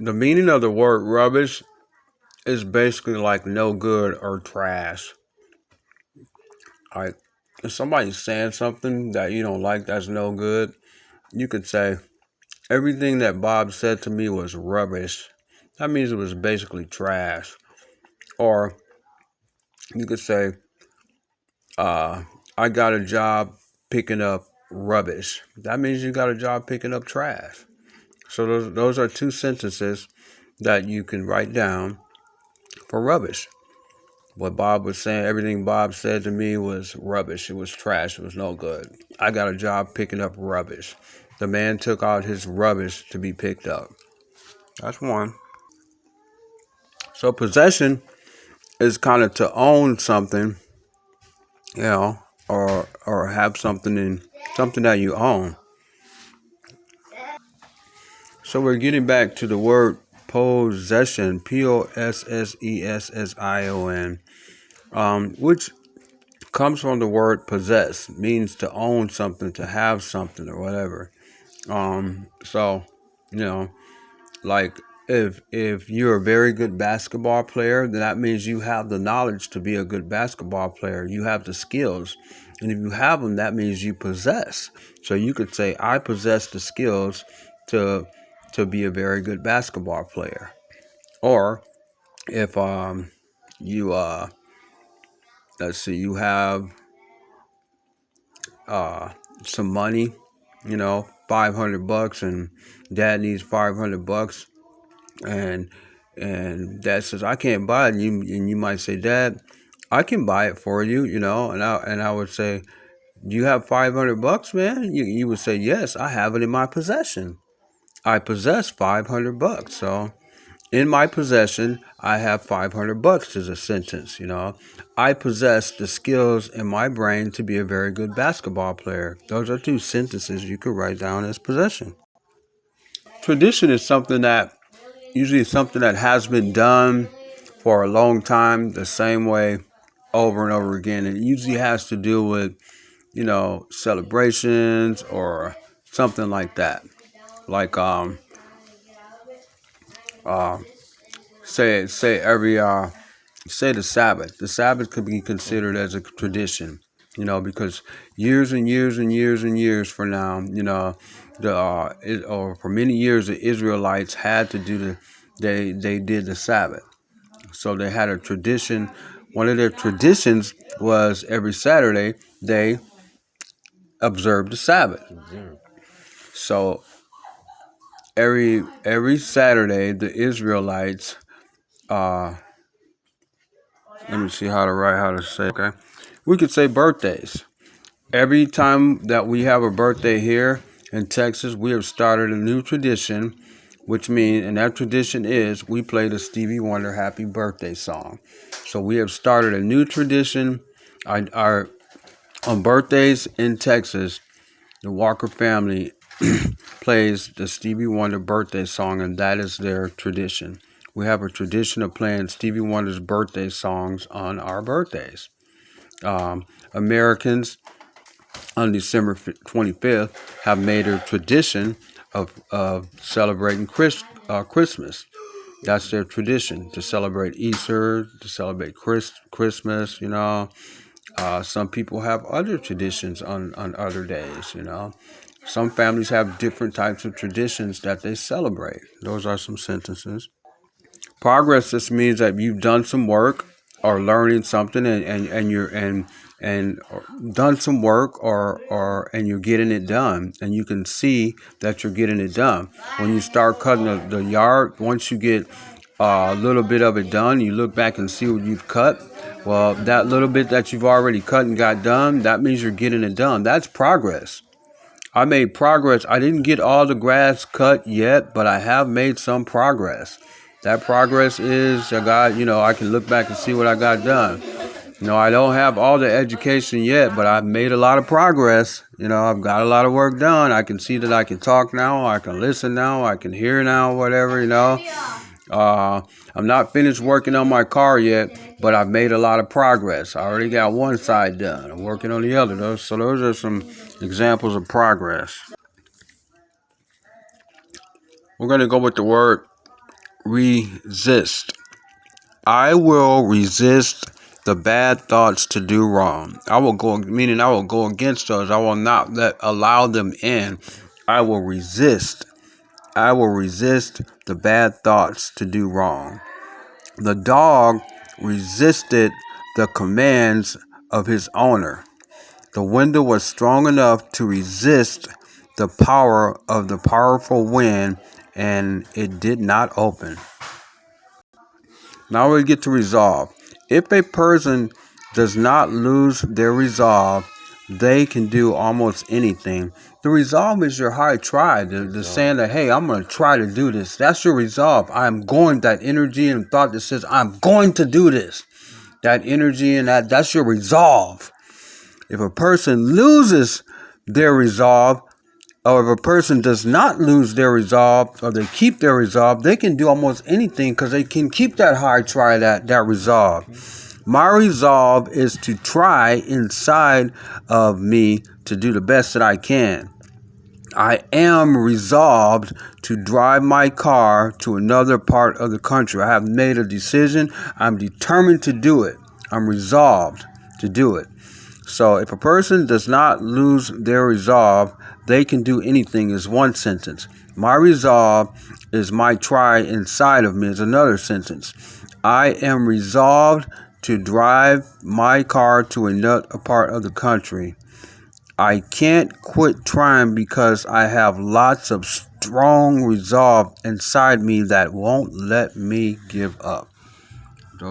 The meaning of the word rubbish is basically like no good or trash. Like if somebody's saying something that you don't like that's no good, you could say everything that Bob said to me was rubbish. That means it was basically trash. Or you could say, uh, I got a job picking up rubbish. That means you got a job picking up trash. So those are two sentences that you can write down for rubbish. What Bob was saying, everything Bob said to me was rubbish. It was trash. It was no good. I got a job picking up rubbish. The man took out his rubbish to be picked up. That's one. So possession is kind of to own something, or have something in something that you own. So we're getting back to the word possession, possession, which comes from the word possess, means to own something, to have something, or whatever. So you know, like if you're a very good basketball player, then that means you have the knowledge to be a good basketball player. You have the skills, and if you have them, that means you possess. So you could say, I possess the skills to be a very good basketball player. Or if you let's see, you have uh some money, 500 bucks, and dad needs 500 bucks, and dad says I can't buy it, and you might say, Dad, I can buy it for you, and I would say, do you have 500 bucks, man? You would say, yes, I have it in my possession. I possess 500 bucks. So in my possession, I have 500 bucks is a sentence. I possess the skills in my brain to be a very good basketball player. Those are two sentences you could write down as possession. Tradition is something that has been done for a long time, the same way over and over again. It usually has to do with, celebrations or something like that. Like uh say every say the Sabbath. The Sabbath could be considered as a tradition, because years and years and years and years for now, or for many years the Israelites had to do they did the Sabbath. So they had a tradition. One of their traditions was every Saturday they observed the Sabbath. So every Saturday the Israelites, uh let me see how to say, okay, we could say birthdays. Every time that we have a birthday here in Texas, we have started a new tradition, and that tradition is we play the Stevie Wonder Happy Birthday song. So we have started a new tradition. Our On birthdays in Texas, the Walker family plays the Stevie Wonder birthday song, and that is their tradition. We have a tradition of playing Stevie Wonder's birthday songs on our birthdays. Americans on December 25th have made a tradition of celebrating Christmas. That's their tradition, to celebrate Easter, to celebrate Christmas. Some people have other traditions on other days. Some families have different types of traditions that they celebrate. Those are some sentences. Progress just means that you've done some work or learning something, and you're and done some work, and you're getting it done, and you can see that you're getting it done. When you start cutting the yard, once you get a little bit of it done, you look back and see what you've cut. Well, that little bit that you've already cut and got done, that means you're getting it done. That's progress. I made progress. I didn't get all the grass cut yet, but I have made some progress. That progress is, I can look back and see what I got done. I don't have all the education yet, but I've made a lot of progress. I've got a lot of work done. I can see that I can talk now, I can listen now, I can hear now, whatever. I'm not finished working on my car yet, but I've made a lot of progress. I already got one side done. I'm working on the other. Those are some examples of progress. We're going to go with the word resist. I will resist the bad thoughts to do wrong. I will go against those. I will not allow them in. I will resist. I will resist the bad thoughts to do wrong. The dog resisted the commands of his owner. The window was strong enough to resist the power of the powerful wind, and it did not open. Now we get to resolve. If a person does not lose their resolve, they can do almost anything. The resolve is your hard try. The saying that, hey, I'm going to try to do this. That's your resolve. That energy and thought that says, I'm going to do this. That energy and that's your resolve. If a person loses their resolve, or if a person does not lose their resolve, or they keep their resolve, they can do almost anything because they can keep that hard try, that resolve. My resolve is to try inside of me to do the best that I can. I am resolved to drive my car to another part of the country. I have made a decision. I'm determined to do it. I'm resolved to do it. So if a person does not lose their resolve, they can do anything is one sentence. My resolve is my try inside of me is another sentence. I am resolved to drive my car to another part of the country. I can't quit trying because I have lots of strong resolve inside me that won't let me give up.